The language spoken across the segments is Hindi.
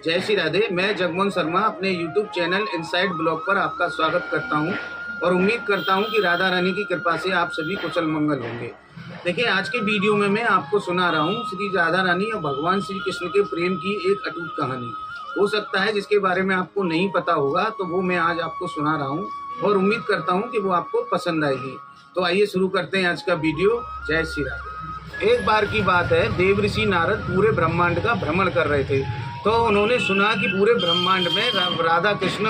जय श्री राधे। मैं जगमोहन शर्मा अपने YouTube चैनल इनसाइड ब्लॉग पर आपका स्वागत करता हूं और उम्मीद करता हूं कि राधा रानी की कृपा से आप सभी कुशल मंगल होंगे। देखिए, आज के वीडियो में मैं आपको सुना रहा हूं श्री राधा रानी और भगवान श्री कृष्ण के प्रेम की एक अटूट कहानी। हो सकता है जिसके बारे में आपको नहीं पता होगा, तो वो मैं आज आपको सुना रहा हूँ और उम्मीद करता हूँ कि वो आपको पसंद आएगी। तो आइए शुरू करते हैं आज का वीडियो। जय श्री राधे। एक बार की बात है, देव ऋषि नारद पूरे ब्रह्मांड का भ्रमण कर रहे थे। तो उन्होंने सुना कि पूरे ब्रह्मांड में राधा कृष्ण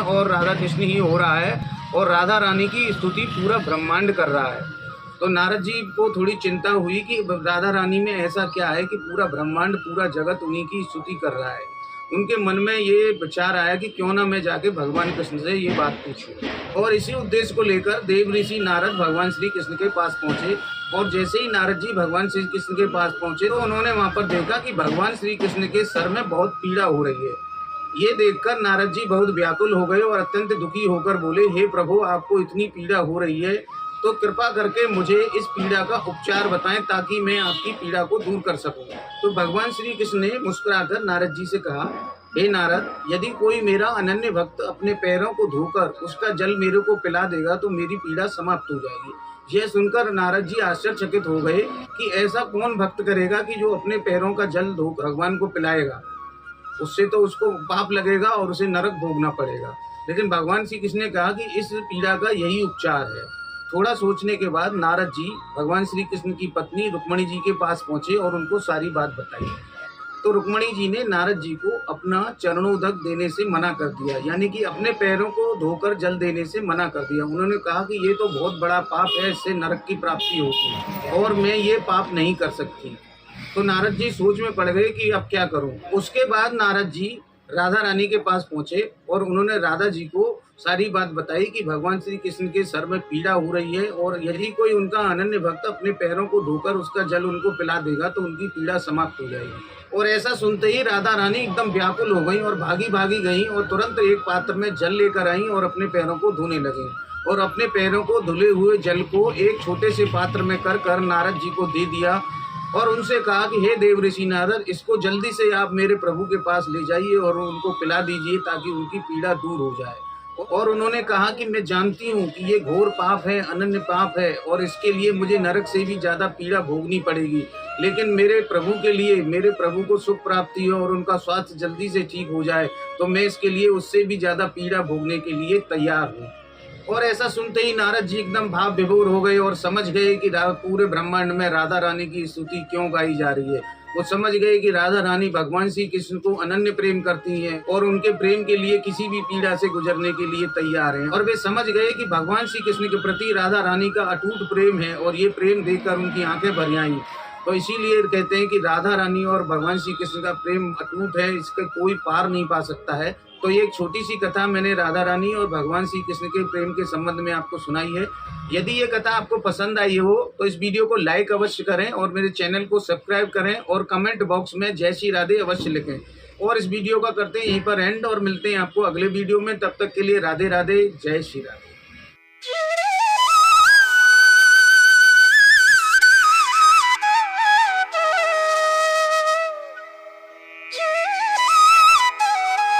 ही हो रहा है और राधा रानी की स्तुति पूरा ब्रह्मांड कर रहा है। तो नारद जी को थोड़ी चिंता हुई कि राधा रानी में ऐसा क्या है कि पूरा ब्रह्मांड, पूरा जगत उन्हीं की स्तुति कर रहा है। उनके मन में ये विचार आया कि क्यों ना मैं जाके भगवान कृष्ण से ये बात पूछूं। और इसी उद्देश्य को लेकर देव ऋषि नारद भगवान श्री कृष्ण के पास पहुंचे। और जैसे ही नारद जी भगवान श्री कृष्ण के पास पहुंचे तो उन्होंने वहां पर देखा कि भगवान श्री कृष्ण के सर में बहुत पीड़ा हो रही है। ये देखकर नारद जी बहुत व्याकुल हो गए और अत्यंत दुखी होकर बोले, हे प्रभु, आपको इतनी पीड़ा हो रही है तो कृपा करके मुझे इस पीड़ा का उपचार बताएं ताकि मैं आपकी पीड़ा को दूर कर सकूं। तो भगवान श्री कृष्ण ने मुस्कुराकर नारद जी से कहा, हे नारद, यदि कोई मेरा अनन्य भक्त अपने पैरों को धोकर उसका जल मेरे को पिला देगा तो मेरी पीड़ा समाप्त हो जाएगी। यह सुनकर नारद जी आश्चर्यचकित हो गए कि ऐसा कौन भक्त करेगा कि जो अपने पैरों का जल धो भगवान को पिलाएगा। उससे तो उसको पाप लगेगा और उसे नरक भोगना पड़ेगा। लेकिन भगवान श्री कृष्ण ने कहा कि इस पीड़ा का यही उपचार है। थोड़ा सोचने के बाद नारद जी भगवान श्री कृष्ण की पत्नी रुक्मणी जी के पास पहुंचे और उनको सारी बात बताई। तो रुक्मणी जी ने नारद जी को अपना चरणोदक देने से मना कर दिया, यानी कि अपने पैरों को धोकर जल देने से मना कर दिया। उन्होंने कहा कि ये तो बहुत बड़ा पाप है, इससे नरक की प्राप्ति होती है और मैं ये पाप नहीं कर सकती। तो नारद जी सोच में पड़ गए कि अब क्या करूं। उसके बाद नारद जी राधा रानी के पास पहुंचे और उन्होंने राधा जी को सारी बात बताई कि भगवान श्री कृष्ण के सर में पीड़ा हो रही है और यदि कोई उनका अनन्य भक्त अपने पैरों को धोकर उसका जल उनको पिला देगा तो उनकी पीड़ा समाप्त हो जाएगी। और ऐसा सुनते ही राधा रानी एकदम व्याकुल हो गई और भागी गई और तुरंत एक पात्र में जल लेकर आई और अपने पैरों को धोने लगे और अपने पैरों को धुले हुए जल को एक छोटे से पात्र में कर नारद जी को दे दिया और उनसे कहा कि हे देव ऋषि नारद, इसको जल्दी से आप मेरे प्रभु के पास ले जाइए और उनको पिला दीजिए ताकि उनकी पीड़ा दूर हो जाए। और उन्होंने कहा कि मैं जानती हूँ कि ये घोर पाप है, अनन्य पाप है और इसके लिए मुझे नरक से भी ज़्यादा पीड़ा भोगनी पड़ेगी, लेकिन मेरे प्रभु के लिए, मेरे प्रभु को सुख प्राप्ति हो और उनका स्वास्थ्य जल्दी से ठीक हो जाए तो मैं इसके लिए उससे भी ज़्यादा पीड़ा भोगने के लिए तैयार हूँ। और ऐसा सुनते ही नारद जी एकदम भाव विभोर हो गए और समझ गए कि पूरे ब्रह्मांड में राधा रानी की स्तुति क्यों गाई जा रही है। वो समझ गए कि राधा रानी भगवान श्री कृष्ण को अनन्य प्रेम करती हैं और उनके प्रेम के लिए किसी भी पीड़ा से गुजरने के लिए तैयार हैं। और वे समझ गए कि भगवान श्री कृष्ण के प्रति राधा रानी का अटूट प्रेम है और ये प्रेम देखकर उनकी आंखें भर आईं। तो इसीलिए कहते हैं कि राधा रानी और भगवान श्री कृष्ण का प्रेम अटूट है, इसका कोई पार नहीं पा सकता है। तो ये एक छोटी सी कथा मैंने राधा रानी और भगवान श्री कृष्ण के प्रेम के संबंध में आपको सुनाई है। यदि ये कथा आपको पसंद आई हो तो इस वीडियो को लाइक अवश्य करें और मेरे चैनल को सब्सक्राइब करें और कमेंट बॉक्स में जय श्री राधे अवश्य लिखें। और इस वीडियो का करते हैं यहीं पर एंड और मिलते हैं आपको अगले वीडियो में। तब तक के लिए राधे राधे, जय श्री राधे।